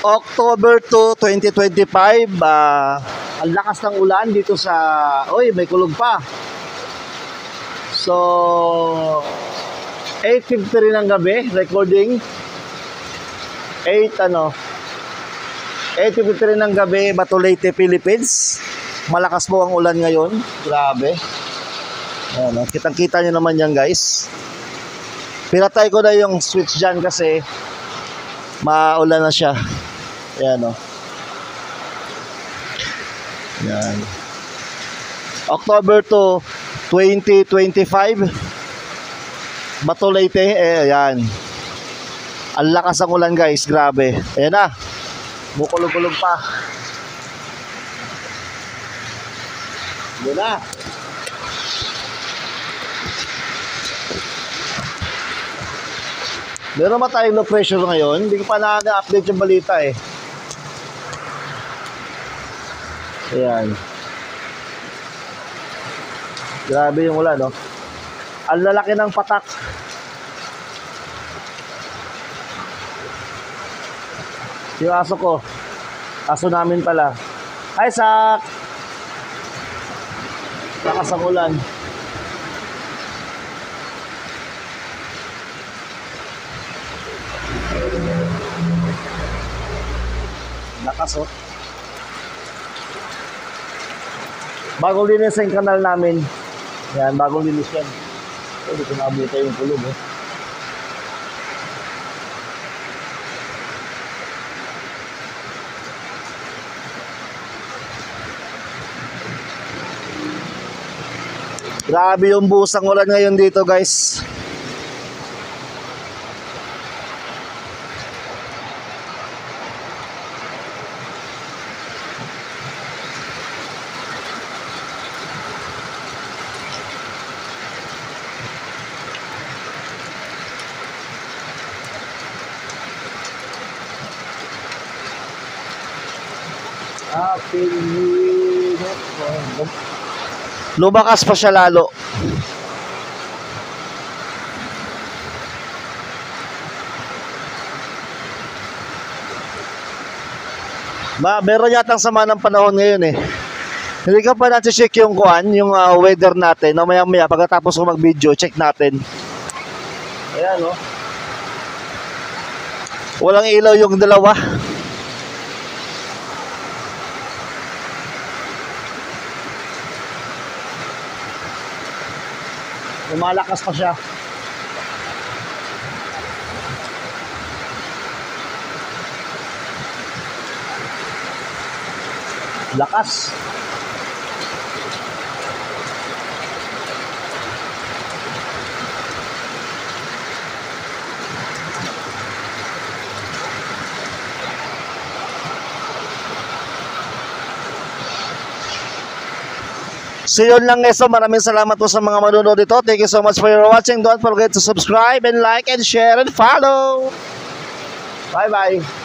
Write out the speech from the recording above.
October 2, 2025. Ang lakas ng ulan dito sa... Oy, may kulog pa. So, 8:50 rin ng gabi, recording. 8:53 rin ng gabi, Bato Leyte, Philippines. Malakas po ang ulan ngayon. Grabe. Ayan, kitang-kita nyo naman yan, guys. Pinatay ko na yung switch dyan kasi maulan na siya. Ayan, o. Ayan. October 2, 2025. Bato Leyte. Ayan. Ang lakas ng ulan, guys. Grabe. Ayan na. Bukulog-kulog pa. Ayan na. Meron naman tayong low pressure ngayon. Hindi ko pa na-update yung balita eh. Ayan. Grabe yung ulan, no? Ang lalaki ng patak. Yung aso ko. Aso namin pala. Hi, Sak! Lakas ang ulan. Lakas, oh. Bagong linis yung kanal namin. Yan, bagong linis yan. Hindi ko nakabuta yung kulog, eh. Grabe yung busang ulan ngayon dito, guys. Lumakas pa siya lalo. Meron yatang sama ng panahon ngayon eh. Hindi ka pa natin check yung kuan, yung weather natin. Maya-maya pagkatapos ko mag-video, check natin. Ayan, oh. Walang ilaw yung dalawa. Lumalakas pa siya. Lakas. So yun lang guys, so maraming salamat po sa mga manonood dito. Thank you so much for your watching. Don't forget to subscribe and like and share and follow. Bye bye.